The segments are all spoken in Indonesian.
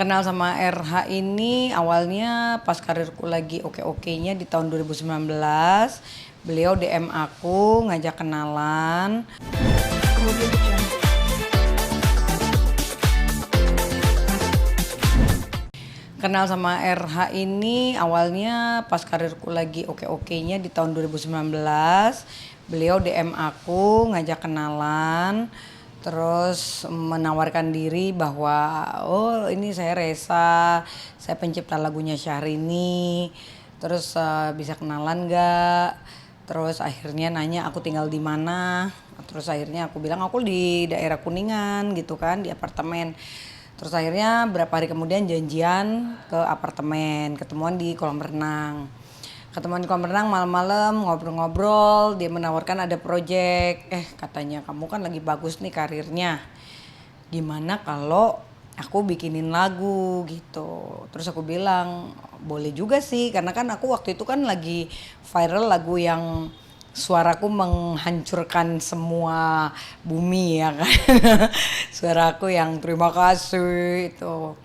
Kenal sama RH ini awalnya pas karirku lagi oke-okenya di tahun 2019. Beliau DM aku ngajak kenalan. Kenal sama RH ini awalnya pas karirku lagi oke-okenya di tahun 2019. Beliau DM aku ngajak kenalan. Terus menawarkan diri bahwa ini saya Resa, saya pencipta lagunya Syahrini. Terus bisa kenalan nggak? Terus akhirnya nanya aku tinggal di mana. Terus akhirnya aku bilang aku di daerah Kuningan gitu kan, di apartemen. Terus akhirnya berapa hari kemudian janjian ke apartemen, ketemuan di kolam renang. Ketemuan di kolam renang malam-malam ngobrol-ngobrol, dia menawarkan ada project. Katanya kamu kan lagi bagus nih karirnya. Gimana kalau aku bikinin lagu gitu. Terus aku bilang boleh juga sih, karena kan aku waktu itu kan lagi viral lagu yang suaraku menghancurkan semua bumi ya kan. Suaraku yang terima kasih itu.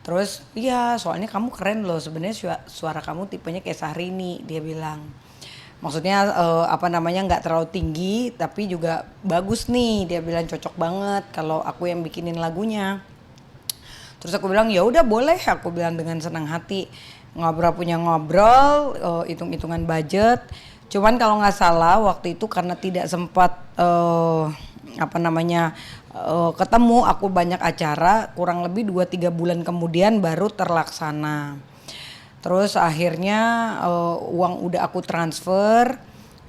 Terus iya soalnya kamu keren loh, sebenarnya suara kamu tipenya kayak Syahrini, dia bilang. Maksudnya nggak terlalu tinggi tapi juga bagus nih, dia bilang cocok banget kalau aku yang bikinin lagunya. Terus aku bilang ya udah boleh, aku bilang dengan senang hati. Ngobrol, hitung-hitungan budget. Cuman kalau nggak salah waktu itu karena tidak sempat ketemu, aku banyak acara, kurang lebih 2-3 bulan kemudian baru terlaksana. Terus akhirnya uang udah aku transfer,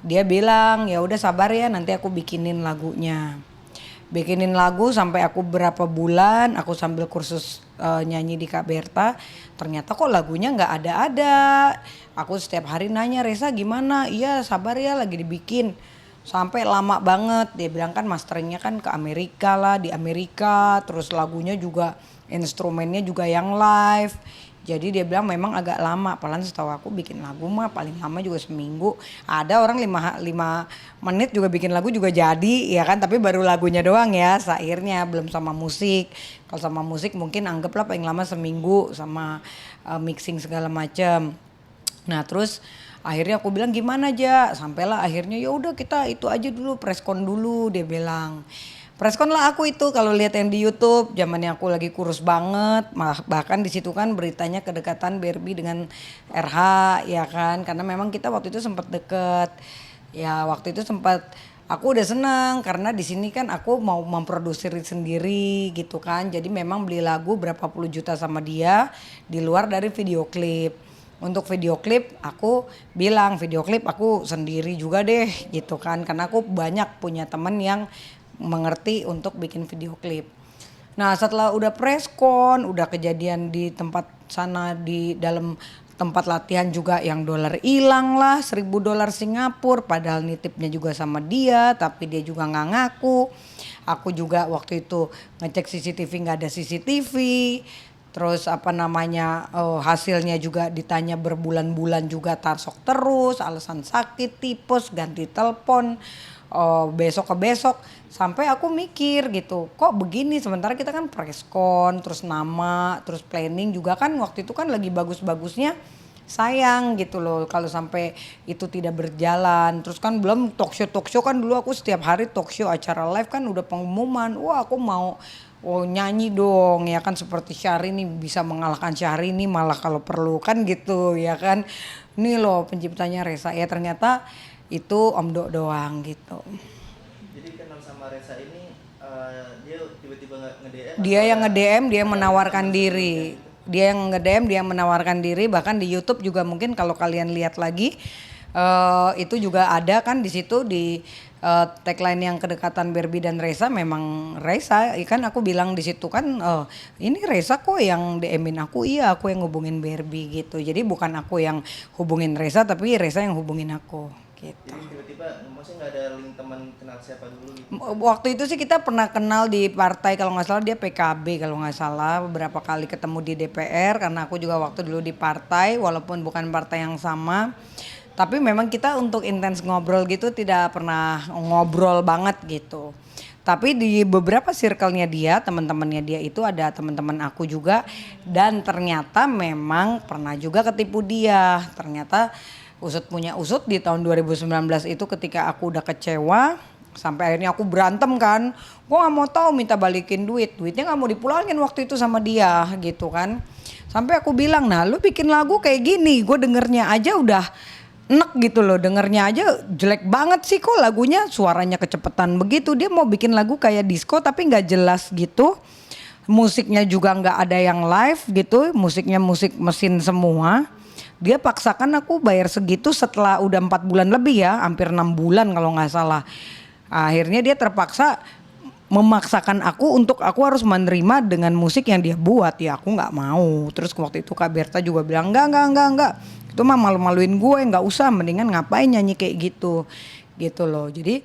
dia bilang ya udah sabar ya nanti aku bikinin lagunya. Bikinin lagu sampai aku berapa bulan aku sambil kursus nyanyi di Kak Berta, ternyata kok lagunya nggak ada-ada. Aku setiap hari nanya, Resa gimana? Iya sabar ya lagi dibikin. Sampai lama banget, dia bilang kan masteringnya kan ke Amerika lah, di Amerika. Terus lagunya juga, instrumennya juga yang live. Jadi dia bilang memang agak lama, padahal setahu aku bikin lagu mah paling lama juga seminggu. Ada orang 5 menit juga bikin lagu juga jadi ya kan, tapi baru lagunya doang ya, syairnya belum sama musik. Kalau sama musik mungkin anggaplah paling lama seminggu sama mixing segala macam. Nah terus akhirnya aku bilang gimana aja, sampailah akhirnya ya udah kita itu aja dulu, preskon dulu, dia bilang. Preskon lah aku itu kalau lihat yang di YouTube, zamannya aku lagi kurus banget, bahkan di situ kan beritanya kedekatan Barbie dengan RH ya kan, karena memang kita waktu itu sempat deket. Ya waktu itu sempat aku udah senang karena di sini kan aku mau memproduksi sendiri gitu kan. Jadi memang beli lagu berapa puluh juta sama dia di luar dari video klip. Untuk video klip aku bilang video klip aku sendiri juga deh gitu kan, karena aku banyak punya temen yang mengerti untuk bikin video klip. Nah setelah udah preskon, udah kejadian di tempat sana, di dalam tempat latihan juga yang dolar hilang lah, $1.000 Singapura, padahal nitipnya juga sama dia tapi dia juga nggak ngaku. Aku juga waktu itu ngecek CCTV nggak ada CCTV. Terus hasilnya juga ditanya berbulan-bulan juga tarsok terus, alasan sakit, tipes, ganti telepon, besok ke besok. Sampai aku mikir gitu, kok begini sementara kita kan preskon, terus nama, terus planning juga kan waktu itu kan lagi bagus-bagusnya. Sayang gitu loh kalau sampai itu tidak berjalan. Terus kan belum talk show kan dulu aku setiap hari talk show, acara live kan udah pengumuman. Wah aku mau nyanyi dong ya kan, seperti Syahrini, bisa mengalahkan Syahrini malah kalau perlu kan gitu ya kan. Ini loh penciptanya Resa, ya ternyata itu Om Dok doang gitu. Jadi kenal sama Resa ini dia tiba-tiba nge-DM? Dia yang nge-DM, dia menawarkan diri. Dia yang nge-DM, dia menawarkan diri, bahkan di YouTube juga mungkin kalau kalian lihat lagi itu juga ada kan di situ di tagline yang kedekatan Barbie dan Resa, memang Resa kan aku bilang di situ kan ini Resa kok yang DM-in aku, iya aku yang hubungin Barbie gitu. Jadi bukan aku yang hubungin Resa tapi Resa yang hubungin aku gitu. Jadi tiba-tiba maksudnya nggak ada link teman kenal siapa dulu gitu? Waktu itu sih kita pernah kenal di partai, kalau nggak salah dia PKB kalau nggak salah, beberapa kali ketemu di DPR karena aku juga waktu dulu di partai walaupun bukan partai yang sama. Tapi memang kita untuk intens ngobrol gitu tidak pernah ngobrol banget gitu. Tapi di beberapa circle-nya dia, teman-temannya dia itu ada teman-teman aku juga, dan ternyata memang pernah juga ketipu dia. Ternyata usut punya usut di tahun 2019 itu ketika aku udah kecewa sampai akhirnya aku berantem kan. Gua nggak mau tahu, minta balikin duitnya nggak mau dipulangin waktu itu sama dia gitu kan. Sampai aku bilang, nah lu bikin lagu kayak gini, gue dengernya aja udah enek gitu loh, dengernya aja jelek banget sih kok lagunya, suaranya kecepetan begitu. Dia mau bikin lagu kayak disco tapi nggak jelas gitu, musiknya juga nggak ada yang live gitu, musiknya musik mesin semua. Dia paksakan aku bayar segitu setelah udah 4 bulan lebih ya, hampir 6 bulan kalau nggak salah. Akhirnya dia terpaksa memaksakan aku untuk aku harus menerima dengan musik yang dia buat, ya aku nggak mau. Terus waktu itu Kak Berta juga bilang enggak, itu mah malu-maluin gue, nggak usah, mendingan ngapain nyanyi kayak gitu loh. Jadi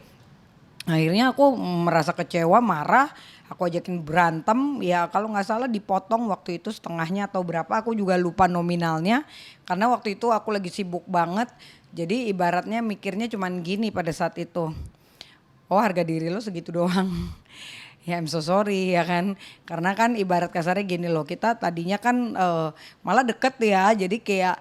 akhirnya aku merasa kecewa, marah, aku ajakin berantem, ya kalau nggak salah dipotong waktu itu setengahnya atau berapa, aku juga lupa nominalnya karena waktu itu aku lagi sibuk banget. Jadi ibaratnya mikirnya cuman gini pada saat itu, oh harga diri lo segitu doang. Ya I'm so sorry ya kan. Karena kan ibarat kasarnya gini loh, kita tadinya kan malah deket ya. Jadi kayak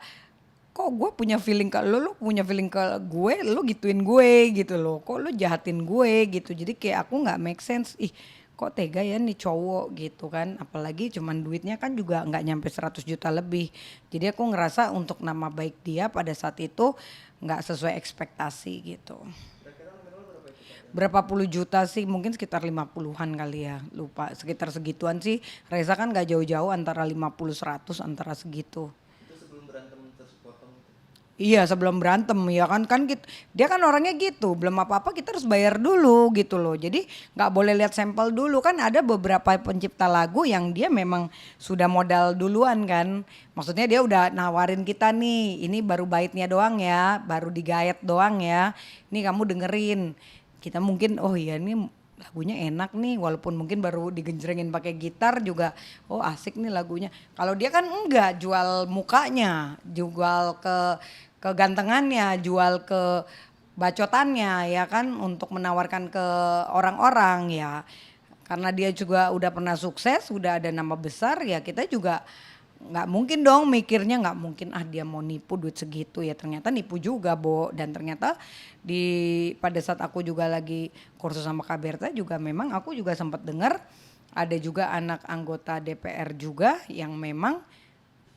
kok gue punya feeling ke lo punya feeling ke gue, lo gituin gue gitu loh. Kok lo jahatin gue gitu. Jadi kayak aku gak make sense. Ih kok tega ya nih cowok gitu kan. Apalagi cuman duitnya kan juga gak nyampe 100 juta lebih. Jadi aku ngerasa untuk nama baik dia pada saat itu gak sesuai ekspektasi gitu. Berapa puluh juta sih, mungkin sekitar 50-an kali ya, lupa, sekitar segituan sih. Reza kan gak jauh-jauh antara 50-100 antara segitu. Itu sebelum berantem terus potong itu. Iya sebelum berantem ya kan dia kan orangnya gitu, belum apa-apa kita harus bayar dulu gitu loh. Jadi gak boleh lihat sampel dulu, kan ada beberapa pencipta lagu yang dia memang sudah modal duluan kan. Maksudnya dia udah nawarin kita nih, ini baru baitnya doang ya, baru digayat doang ya, ini kamu dengerin. Kita mungkin oh iya nih lagunya enak nih, walaupun mungkin baru digenjrengin pakai gitar juga oh asik nih lagunya. Kalau dia kan enggak, jual mukanya, jual ke kegantengannya, jual ke bacotannya ya kan, untuk menawarkan ke orang-orang ya. Karena dia juga udah pernah sukses, udah ada nama besar, ya kita juga nggak mungkin dong mikirnya, nggak mungkin dia mau nipu duit segitu, ya ternyata nipu juga Bo. Dan ternyata pada saat aku juga lagi kursus sama Kak Berta juga memang aku juga sempat dengar ada juga anak anggota DPR juga yang memang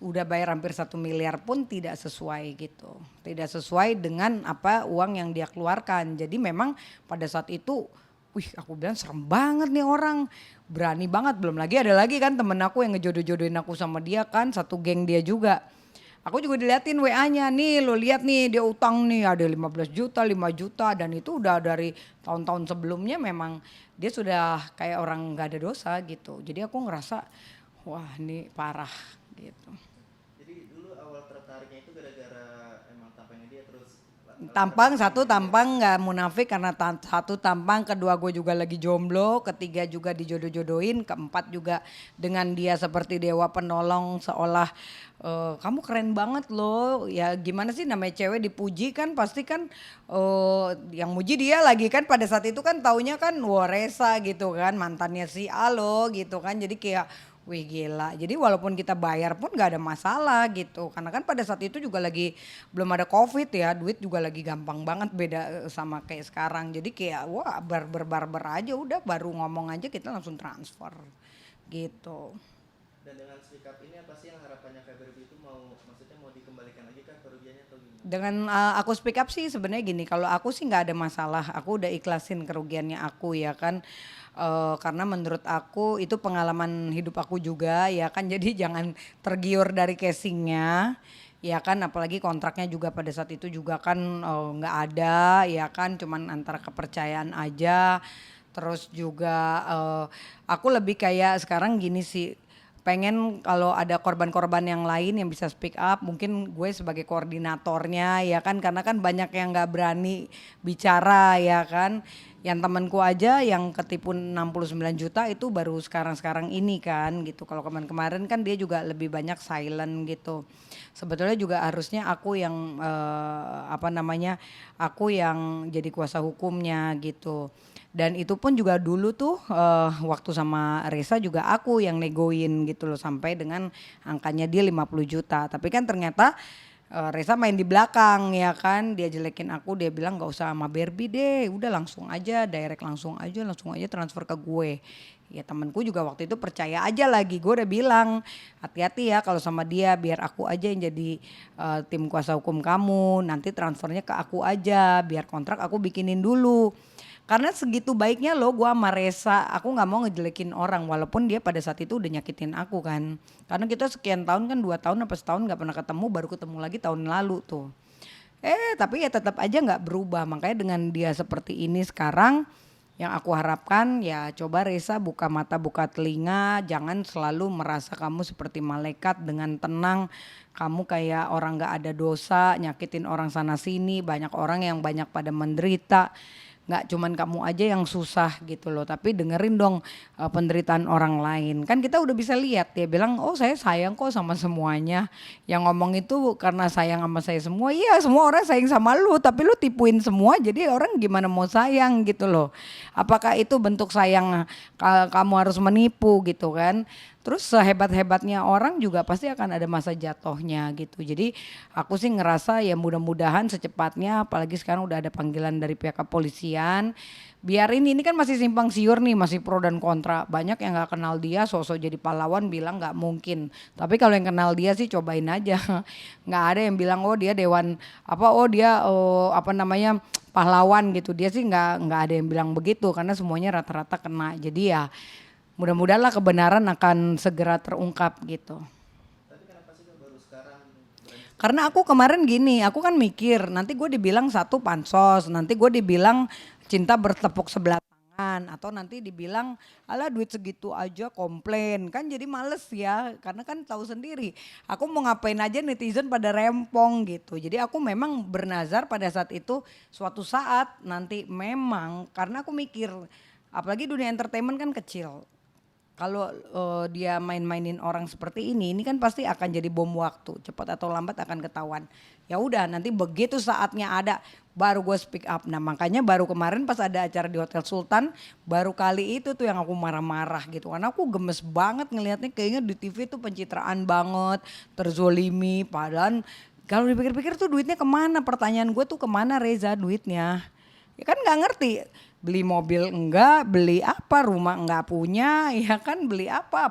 udah bayar hampir 1 miliar pun tidak sesuai gitu, tidak sesuai dengan apa uang yang dia keluarkan. Jadi memang pada saat itu aku bilang serem banget nih orang, berani banget. Belum lagi ada lagi kan temen aku yang ngejodoh-jodohin aku sama dia kan, satu geng dia juga. Aku juga diliatin WA-nya, nih lo lihat nih dia utang nih ada 15 juta, 5 juta, dan itu udah dari tahun-tahun sebelumnya memang dia sudah kayak orang gak ada dosa gitu. Jadi aku ngerasa wah ini parah gitu. Jadi dulu awal tertariknya itu gara-gara emang tampangnya dia terus. Satu tampang nggak munafik karena satu tampang, kedua gue juga lagi jomblo, ketiga juga dijodoh-jodohin, keempat juga dengan dia seperti dewa penolong seolah kamu keren banget loh. Ya gimana sih namanya cewek dipuji kan pasti kan yang muji dia lagi kan, pada saat itu kan taunya kan Reza gitu kan, mantannya si Alo gitu kan. Jadi kayak wih gila, jadi walaupun kita bayar pun gak ada masalah gitu. Karena kan pada saat itu juga lagi belum ada covid ya, duit juga lagi gampang banget, beda sama kayak sekarang. Jadi kayak wah barber aja udah, baru ngomong aja kita langsung transfer gitu. Dan dengan sikap ini apa sih yang harapannya KBRB itu maksudnya mau dikembalikan lagi kan kerugiannya atau gimana? Dengan aku speak up sih sebenarnya gini, kalau aku sih nggak ada masalah, aku udah ikhlasin kerugiannya aku ya kan. Karena menurut aku itu pengalaman hidup aku juga ya kan, jadi jangan tergiur dari casingnya ya kan, apalagi kontraknya juga pada saat itu juga kan nggak ada ya kan, cuman antara kepercayaan aja. Terus juga aku lebih kayak sekarang gini sih, pengen kalau ada korban-korban yang lain yang bisa speak up, mungkin gue sebagai koordinatornya ya kan, karena kan banyak yang nggak berani bicara ya kan. Yang temanku aja yang ketipu 69 juta itu baru sekarang ini kan gitu. Kalau kemarin kan dia juga lebih banyak silent gitu. Sebetulnya juga harusnya aku yang aku yang jadi kuasa hukumnya gitu. Dan itu pun juga dulu tuh waktu sama Reza juga aku yang negoin gitu loh sampai dengan angkanya dia 50 juta. Tapi kan ternyata Reza main di belakang ya kan, dia jelekin aku, dia bilang gak usah sama Barbie deh, udah langsung aja direct langsung aja transfer ke gue. Ya temanku juga waktu itu percaya aja lagi, gue udah bilang hati-hati ya kalau sama dia, biar aku aja yang jadi tim kuasa hukum kamu, nanti transfernya ke aku aja, biar kontrak aku bikinin dulu. Karena segitu baiknya loh gue sama Reza, aku gak mau ngejelekin orang walaupun dia pada saat itu udah nyakitin aku kan. Karena kita sekian tahun kan 2 tahun apa setahun gak pernah ketemu, baru ketemu lagi tahun lalu tuh. Tapi ya tetap aja gak berubah, makanya dengan dia seperti ini sekarang yang aku harapkan ya coba Reza buka mata buka telinga, jangan selalu merasa kamu seperti malaikat dengan tenang. Kamu kayak orang gak ada dosa, nyakitin orang sana sini, banyak orang yang banyak pada menderita. Nggak cuman kamu aja yang susah gitu loh, tapi dengerin dong penderitaan orang lain. Kan kita udah bisa lihat dia bilang, oh saya sayang kok sama semuanya. Yang ngomong itu karena sayang sama saya semua, iya semua orang sayang sama lu, tapi lu tipuin semua jadi orang gimana mau sayang gitu loh. Apakah itu bentuk sayang kamu harus menipu gitu kan. Terus sehebat-hebatnya orang juga pasti akan ada masa jatuhnya gitu. Jadi aku sih ngerasa ya mudah-mudahan secepatnya, apalagi sekarang udah ada panggilan dari pihak kepolisian. Biarin ini kan masih simpang siur nih, masih pro dan kontra. Banyak yang gak kenal dia, sosok jadi pahlawan bilang gak mungkin. Tapi kalau yang kenal dia sih cobain aja. Gak ada yang bilang oh dia dewan pahlawan gitu. Dia sih nggak ada yang bilang begitu karena semuanya rata-rata kena. Jadi ya mudah-mudahan lah kebenaran akan segera terungkap gitu. Tapi kenapa sih baru sekarang berani? Karena aku kemarin gini, aku kan mikir nanti gue dibilang satu pansos, nanti gue dibilang cinta bertepuk sebelah tangan, atau nanti dibilang alah duit segitu aja komplain, kan jadi males ya, karena kan tahu sendiri aku mau ngapain aja netizen pada rempong gitu. Jadi aku memang bernazar pada saat itu suatu saat nanti memang, karena aku mikir apalagi dunia entertainment kan kecil. Kalau dia main-mainin orang seperti ini kan pasti akan jadi bom waktu, cepat atau lambat akan ketahuan. Ya udah nanti begitu saatnya ada baru gue speak up. Nah makanya baru kemarin pas ada acara di Hotel Sultan, baru kali itu tuh yang aku marah-marah gitu. Karena aku gemes banget ngelihatnya, kayaknya di TV tuh pencitraan banget, terzolimi. Padahal kalau dipikir-pikir tuh duitnya kemana, pertanyaan gue tuh kemana Reza duitnya. Ya kan nggak ngerti, beli mobil enggak, beli apa, rumah enggak punya, ya kan beli apa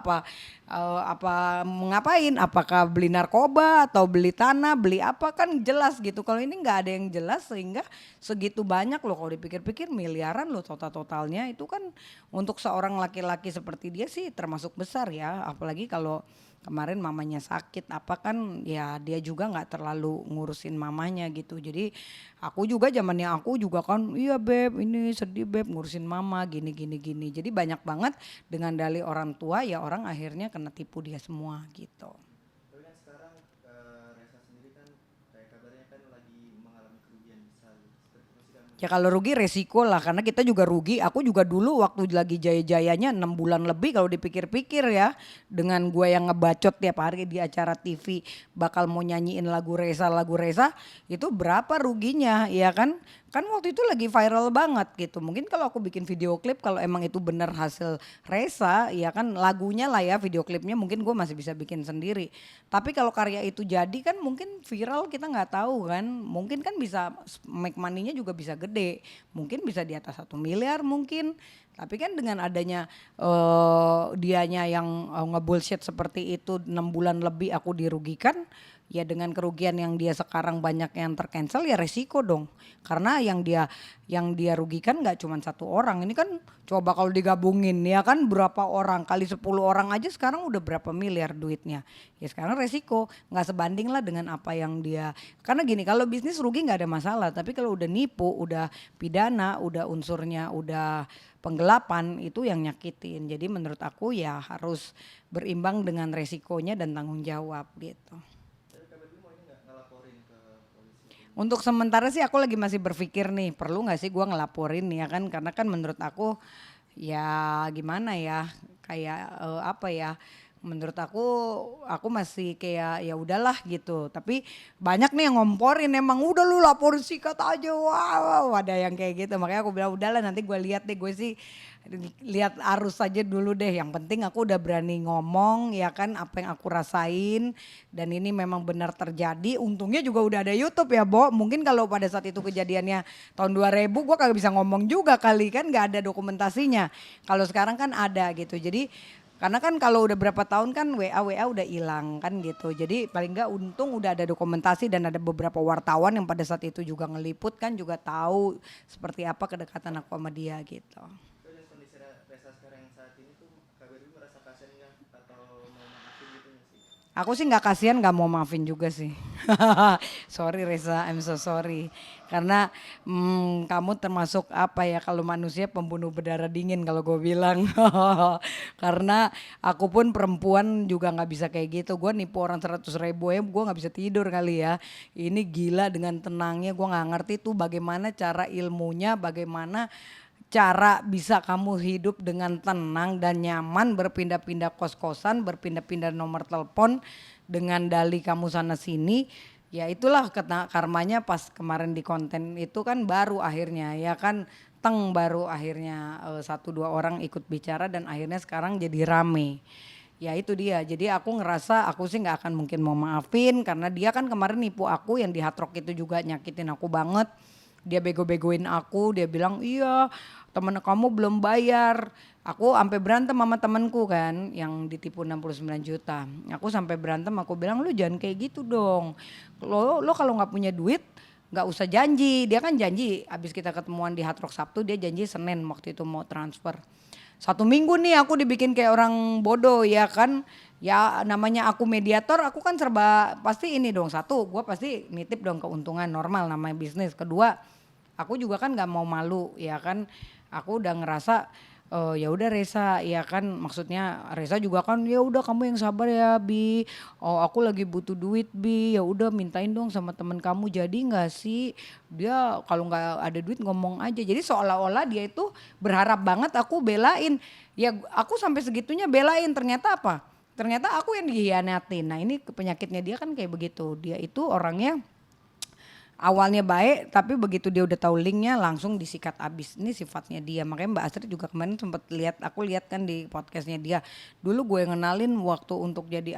ngapain, apakah beli narkoba atau beli tanah, beli apa kan jelas gitu. Kalau ini nggak ada yang jelas sehingga segitu banyak loh, kalau dipikir-pikir miliaran loh totalnya itu kan untuk seorang laki-laki seperti dia sih termasuk besar ya, apalagi kalau kemarin mamanya sakit apa kan ya dia juga nggak terlalu ngurusin mamanya gitu. Jadi aku juga zamannya aku juga kan iya beb ini sedih beb ngurusin mama gini. Jadi banyak banget dengan dalih orang tua ya orang akhirnya kena tipu dia semua gitu. Tapi kan sekarang Reza sendiri kan kayak kabarnya kan lagi mengalami kerugian besar. Seperti itu sih kamu. Ya kalau rugi resiko lah karena kita juga rugi. Aku juga dulu waktu lagi jaya-jayanya 6 bulan lebih kalau dipikir-pikir ya. Dengan gue yang ngebacot tiap hari di acara TV bakal mau nyanyiin lagu Reza itu berapa ruginya ya kan. Kan waktu itu lagi viral banget gitu. Mungkin kalau aku bikin video klip kalau emang itu benar hasil Reza ya kan lagunya lah ya video klipnya mungkin gue masih bisa bikin sendiri. Tapi kalau karya itu jadi kan mungkin viral kita nggak tahu kan. Mungkin kan bisa make money-nya juga bisa gede. Mungkin bisa di atas 1 miliar mungkin. Tapi kan dengan adanya dianya yang ngebullshit seperti itu 6 bulan lebih aku dirugikan. Ya dengan kerugian yang dia sekarang banyak yang tercancel ya resiko dong. Karena yang dia rugikan nggak cuma satu orang. Ini kan coba kalau digabungin ya kan berapa orang, kali 10 orang aja sekarang udah berapa miliar duitnya. Ya sekarang resiko nggak sebanding lah dengan apa yang dia. Karena gini kalau bisnis rugi nggak ada masalah. Tapi kalau udah nipu, udah pidana, udah unsurnya, udah penggelapan itu yang nyakitin. Jadi menurut aku ya harus berimbang dengan resikonya dan tanggung jawab gitu. Untuk sementara sih aku lagi masih berpikir nih perlu gak sih gue ngelaporin ya kan. Karena kan menurut aku ya gimana ya kayak Menurut aku masih kayak ya udahlah gitu. Tapi banyak nih yang ngomporin emang udah lu laporin sikat aja. Wow, ada yang kayak gitu. Makanya aku bilang udahlah nanti gue lihat deh, gue sih lihat arus aja dulu deh. Yang penting aku udah berani ngomong ya kan apa yang aku rasain dan ini memang benar terjadi. Untungnya juga udah ada YouTube ya, Bo. Mungkin kalau pada saat itu kejadiannya tahun 2000 gue kagak bisa ngomong juga kali kan, nggak ada dokumentasinya. Kalau sekarang kan ada gitu. Jadi karena kan kalau udah berapa tahun kan WA udah hilang kan gitu. Jadi paling nggak untung udah ada dokumentasi dan ada beberapa wartawan yang pada saat itu juga ngeliput kan juga tahu seperti apa kedekatan aku sama dia gitu. Terus kondisi Reza sekarang yang saat ini tuh Kak Berbi merasa kasihan nggak atau mau maafin gitu nggak sih? Aku sih nggak kasihan, nggak mau maafin juga sih. Sorry Reza, I'm so sorry. Karena kamu termasuk apa ya kalau manusia pembunuh berdarah dingin kalau gue bilang. Karena aku pun perempuan juga nggak bisa kayak gitu. Gue nipu orang 100.000 ya, gue nggak bisa tidur kali ya. Ini gila dengan tenangnya, gue nggak ngerti tuh bagaimana cara ilmunya, bagaimana cara bisa kamu hidup dengan tenang dan nyaman berpindah-pindah kos-kosan, berpindah-pindah nomor telepon dengan dalih kamu sana sini. Ya itulah karmanya pas kemarin di konten itu kan baru akhirnya ya kan baru akhirnya 1-2 orang ikut bicara dan akhirnya sekarang jadi rame. Ya itu dia, jadi aku ngerasa aku sih nggak akan mungkin mau maafin karena dia kan kemarin nipu aku yang di Hard Rock itu juga nyakitin aku banget. Dia bego-begoin aku, dia bilang iya temen kamu belum bayar. Aku sampai berantem sama temenku kan yang ditipu 69 juta. Aku sampai berantem, aku bilang lu jangan kayak gitu dong. Lo kalau nggak punya duit nggak usah janji. Dia kan janji abis kita ketemuan di Hard Rock Sabtu, dia janji Senin waktu itu mau transfer. 1 minggu nih aku dibikin kayak orang bodoh ya kan. Ya namanya aku mediator, aku kan serba pasti ini dong. Satu, gue pasti nitip dong keuntungan normal namanya bisnis. Kedua, aku juga kan nggak mau malu ya kan. Aku udah ngerasa ya udah Reza ya kan, maksudnya Reza juga kan ya udah kamu yang sabar ya Bi. Oh aku lagi butuh duit Bi, ya udah mintain dong sama temen kamu, jadi nggak sih? Dia kalau nggak ada duit ngomong aja. Jadi seolah-olah dia itu berharap banget aku belain. Ya aku sampai segitunya belain, ternyata apa? Ternyata aku yang dihianatin. Nah ini penyakitnya dia kan kayak begitu. Dia itu orangnya awalnya baik tapi begitu dia udah tahu linknya langsung disikat abis. Ini sifatnya dia. Makanya Mbak Astrid juga kemarin sempat aku lihat kan di podcastnya dia. Dulu gue ngenalin waktu untuk jadi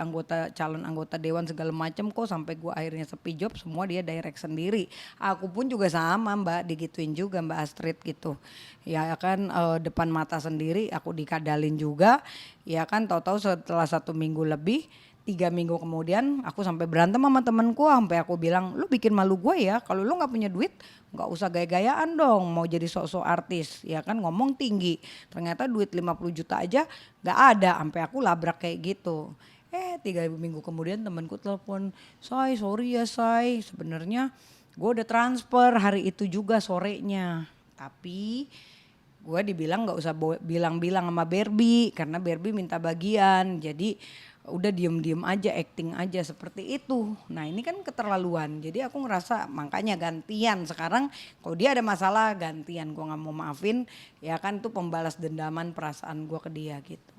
calon anggota dewan segala macam, kok sampai gue akhirnya sepi job semua dia direct sendiri. Aku pun juga sama Mbak, digituin juga Mbak Astrid gitu. Ya kan depan mata sendiri aku dikadalin juga. Ya kan tahu-tahu setelah 1 minggu lebih 3 minggu kemudian aku sampai berantem sama temenku, sampai aku bilang lu bikin malu gue ya, kalau lu nggak punya duit nggak usah gaya-gayaan dong mau jadi sok-sok artis ya kan, ngomong tinggi ternyata duit 50 juta aja nggak ada, sampai aku labrak kayak gitu. 3 minggu kemudian temenku telepon, sorry ya sebenarnya gue udah transfer hari itu juga sorenya, tapi gue dibilang nggak usah bilang-bilang sama Barbie karena Barbie minta bagian, jadi udah diem-diem aja, acting aja seperti itu. Nah ini kan keterlaluan, jadi aku ngerasa makanya gantian sekarang kalau dia ada masalah gantian, gue nggak mau maafin ya kan, itu pembalas dendaman perasaan gue ke dia gitu.